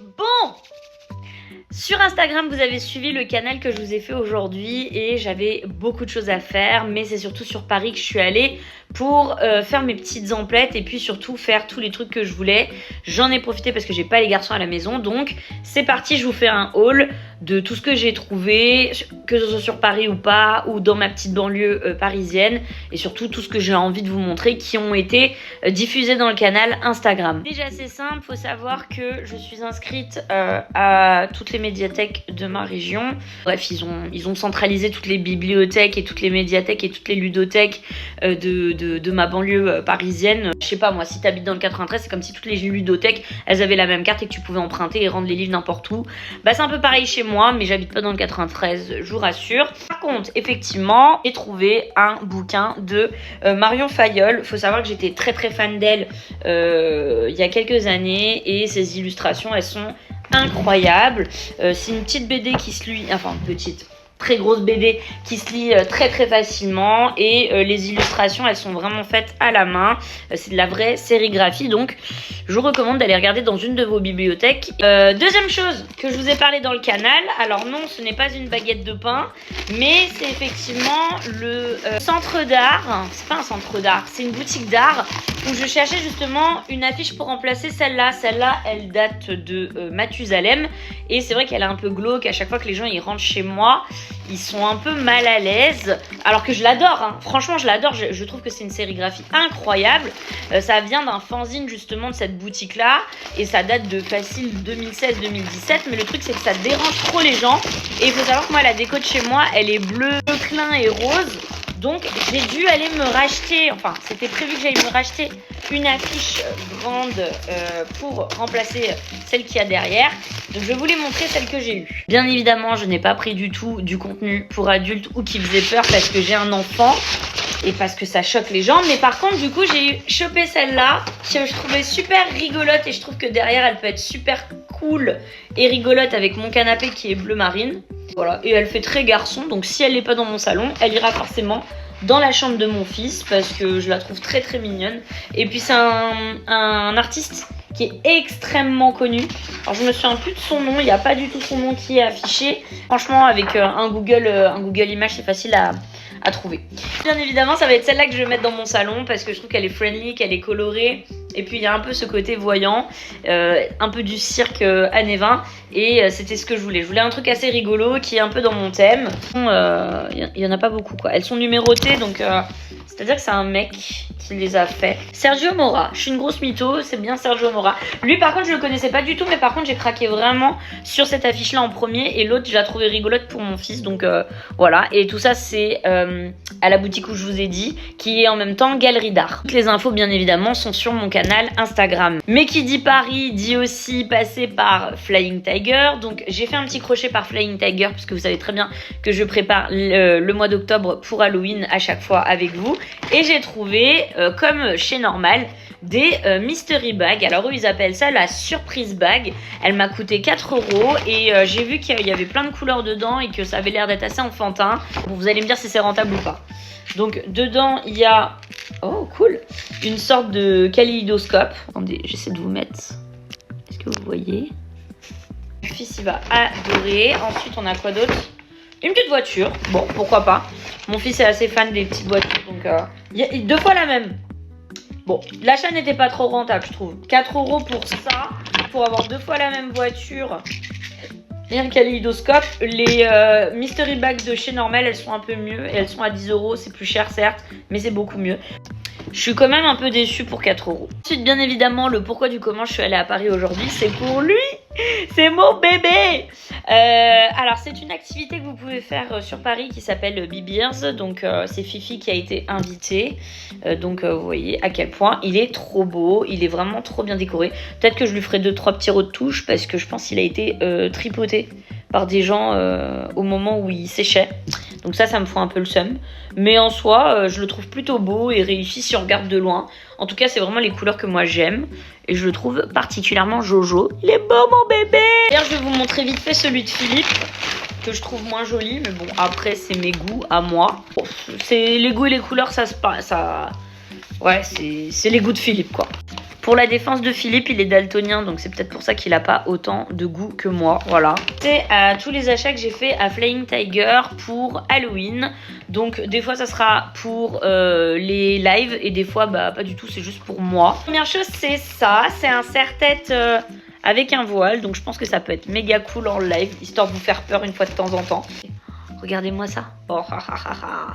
Bon, sur Instagram, vous avez suivi le canal que je vous ai fait aujourd'hui et j'avais beaucoup de choses à faire, mais c'est surtout sur Paris que je suis allée pour faire mes petites emplettes et puis surtout faire tous les trucs que je voulais. J'en ai profité parce que j'ai pas les garçons à la maison, donc c'est parti, je vous fais un haul de tout ce que j'ai trouvé, que ce soit sur Paris ou pas, ou dans ma petite banlieue parisienne, et surtout tout ce que j'ai envie de vous montrer qui ont été diffusés dans le canal Instagram. Déjà c'est simple, faut savoir que je suis inscrite à toutes les médiathèques de ma région. Bref, ils ont centralisé toutes les bibliothèques et toutes les médiathèques et toutes les ludothèques de ma banlieue parisienne. Je sais pas moi, si t'habites dans le 93, c'est comme si toutes les ludothèques, elles avaient la même carte et que tu pouvais emprunter et rendre les livres n'importe où. Bah c'est un peu pareil chez moi, mais j'habite pas dans le 93, je vous rassure. Par contre, effectivement, j'ai trouvé un bouquin de Marion Fayolle. Faut savoir que j'étais très fan d'elle il y a quelques années et ses illustrations, elles sont incroyables. C'est une petite BD qui se lit, enfin petite, très grosse BD qui se lit très facilement et les illustrations elles sont vraiment faites à la main, c'est de la vraie sérigraphie, donc je vous recommande d'aller regarder dans une de vos bibliothèques. Deuxième chose que je vous ai parlé dans le canal, alors non, ce n'est pas une baguette de pain, mais c'est effectivement le centre d'art. C'est pas un centre d'art, c'est une boutique d'art où je cherchais justement une affiche pour remplacer celle-là. Celle-là, elle date de Mathusalem et c'est vrai qu'elle est un peu glauque. À chaque fois que les gens ils rentrent chez moi, ils sont un peu mal à l'aise, alors que je l'adore, hein. Franchement je l'adore, je trouve que c'est une sérigraphie incroyable. Ça vient d'un fanzine justement de cette boutique là et ça date de facile 2016-2017, mais le truc c'est que ça dérange trop les gens et il faut savoir que moi la déco de chez moi elle est bleue, clin et rose. Donc j'ai dû aller me racheter, enfin c'était prévu que j'aille me racheter une affiche grande pour remplacer celle qu'il y a derrière. Donc je vais vous les montrer celle que j'ai eue. Bien évidemment je n'ai pas pris du tout du contenu pour adultes ou qui faisait peur parce que j'ai un enfant et parce que ça choque les gens. Mais par contre du coup j'ai chopé celle-là que je trouvais super rigolote et je trouve que derrière elle peut être super cool et rigolote avec mon canapé qui est bleu marine. Voilà, et elle fait très garçon, donc si elle n'est pas dans mon salon, elle ira forcément dans la chambre de mon fils parce que je la trouve très mignonne. Et puis c'est un artiste qui est extrêmement connu. Alors je me souviens plus de son nom, il n'y a pas du tout son nom qui est affiché. Franchement avec un Google Images c'est facile à trouver. Bien évidemment ça va être celle-là que je vais mettre dans mon salon parce que je trouve qu'elle est friendly, qu'elle est colorée. Et puis il y a un peu ce côté voyant, un peu du cirque années 20 et c'était ce que je voulais. Je voulais un truc assez rigolo qui est un peu dans mon thème. Il y en a pas beaucoup quoi. Elles sont numérotées donc c'est-à-dire que c'est un mec qui les a fait. Sergio Mora, je suis une grosse mytho, c'est bien Sergio Mora. Lui par contre je le connaissais pas du tout, mais par contre j'ai craqué vraiment sur cette affiche là en premier et l'autre je la trouvais rigolote pour mon fils, donc voilà. Et tout ça c'est à la boutique où je vous ai dit, qui est en même temps galerie d'art. Toutes les infos bien évidemment sont sur mon canal Instagram. Mais qui dit Paris dit aussi passer par Flying Tiger, donc j'ai fait un petit crochet par Flying Tiger parce que vous savez très bien que je prépare le mois d'octobre pour Halloween à chaque fois avec vous. Et j'ai trouvé, comme chez Normal, des mystery bags. Alors eux ils appellent ça la surprise bag. Elle m'a coûté 4 € et j'ai vu qu'il y avait plein de couleurs dedans et que ça avait l'air d'être assez enfantin. Bon, vous allez me dire si c'est rentable ou pas. Donc dedans il y a, oh cool, une sorte de kaléidoscope. Attendez, j'essaie de vous mettre. Est-ce que vous voyez? Mon fils il va adorer. Ensuite on a quoi d'autre? Une petite voiture, bon pourquoi pas. Mon fils est assez fan des petites voitures, donc il y a 2 fois la même. Bon, l'achat n'était pas trop rentable je trouve. 4 € pour ça, pour avoir 2 fois la même voiture et un kaléidoscope. Les mystery bags de chez Normal elles sont un peu mieux et elles sont à 10 €, c'est plus cher certes, mais c'est beaucoup mieux. Je suis quand même un peu déçue pour 4 €. Ensuite, bien évidemment, le pourquoi du comment je suis allée à Paris aujourd'hui, c'est pour lui. C'est mon bébé. Alors, c'est une activité que vous pouvez faire sur Paris qui s'appelle Beers. Donc, c'est Fifi qui a été invitée. Donc, vous voyez à quel point il est trop beau. Il est vraiment trop bien décoré. Peut-être que je lui ferai 2-3 petits retouches parce que je pense qu'il a été tripoté par des gens au moment où il séchait. Donc ça me fout un peu le seum. Mais en soi, je le trouve plutôt beau et réussi si on regarde de loin. En tout cas, c'est vraiment les couleurs que moi j'aime. Et je le trouve particulièrement Jojo. Il est beau mon bébé! D'ailleurs, je vais vous montrer vite fait celui de Philippe, que je trouve moins joli. Mais bon, après, c'est mes goûts à moi. Bon, c'est les goûts et les couleurs, ça se passe. Ouais, c'est les goûts de Philippe, quoi. Pour la défense de Philippe, il est daltonien, donc c'est peut-être pour ça qu'il a pas autant de goût que moi, voilà. C'est à tous les achats que j'ai fait à Flying Tiger pour Halloween. Donc des fois ça sera pour les lives et des fois bah pas du tout, c'est juste pour moi. Première chose c'est ça, c'est un serre-tête avec un voile, donc je pense que ça peut être méga cool en live, histoire de vous faire peur une fois de temps en temps. Regardez-moi ça. Oh, ha, ha, ha, ha.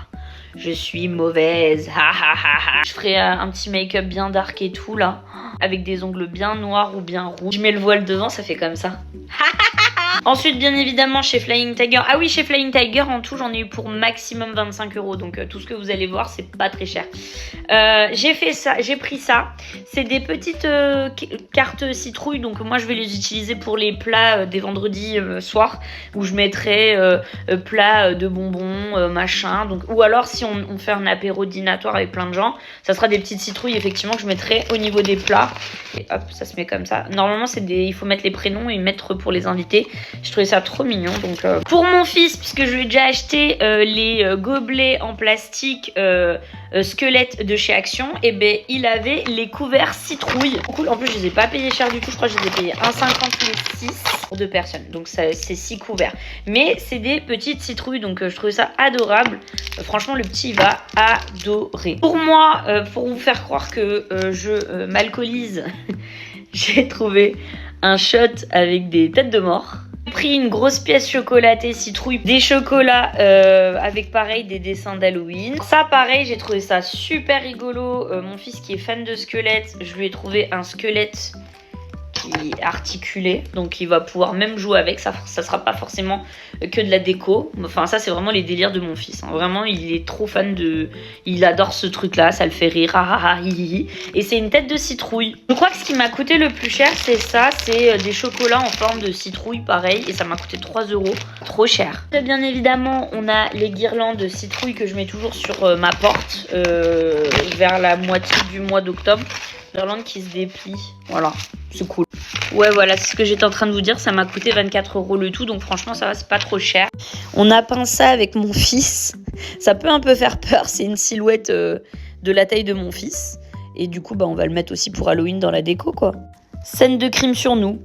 Je suis mauvaise. Ha, ha, ha, ha. Je ferai un petit make-up bien dark et tout là. Avec des ongles bien noirs ou bien rouges. Je mets le voile devant, ça fait comme ça. Ensuite, bien évidemment, chez Flying Tiger. Ah oui, chez Flying Tiger, en tout, j'en ai eu pour maximum 25 €. Donc, tout ce que vous allez voir, c'est pas très cher. J'ai fait ça, j'ai pris ça. C'est des petites cartes citrouilles. Donc, moi, je vais les utiliser pour les plats des vendredis soirs. Où je mettrai plats de bonbons, machin. Donc, ou alors, si on fait un apéro dînatoire avec plein de gens, ça sera des petites citrouilles, effectivement, que je mettrai au niveau des plats. Et hop, ça se met comme ça. Normalement, il faut mettre les prénoms et mettre pour les invités. Je trouvais ça trop mignon. Donc pour mon fils, puisque je lui ai déjà acheté les gobelets en plastique squelettes de chez Action, et ben il avait les couverts citrouilles. Cool. En plus, je les ai pas payés cher du tout. Je crois que je les ai payés 1,50 les 6 pour 2 personnes. Donc c'est 6 couverts. Mais c'est des petites citrouilles. Donc je trouvais ça adorable. Franchement, le petit il va adorer. Pour moi, pour vous faire croire que je m'alcoolise, j'ai trouvé un shot avec des têtes de mort. J'ai pris une grosse pièce chocolatée citrouille, des chocolats avec pareil des dessins d'Halloween. Ça pareil, j'ai trouvé ça super rigolo. Mon fils qui est fan de squelettes, je lui ai trouvé un squelette qui est articulé, donc il va pouvoir même jouer avec. Ça sera pas forcément que de la déco. Enfin ça c'est vraiment les délires de mon fils, hein. Vraiment il est trop fan de... Il adore ce truc là, ça le fait rire. Et c'est une tête de citrouille. Je crois que ce qui m'a coûté le plus cher c'est ça, c'est des chocolats en forme de citrouille pareil. Et ça m'a coûté 3 €, trop cher. Et bien évidemment on a les guirlandes de citrouille que je mets toujours sur ma porte vers la moitié du mois d'octobre. Guirlande qui se déplie, voilà, c'est cool. Ouais voilà, c'est ce que j'étais en train de vous dire, ça m'a coûté 24 € le tout, donc franchement ça va, c'est pas trop cher. On a peint ça avec mon fils, ça peut un peu faire peur, c'est une silhouette de la taille de mon fils. Et du coup bah on va le mettre aussi pour Halloween dans la déco quoi. Scène de crime sur nous.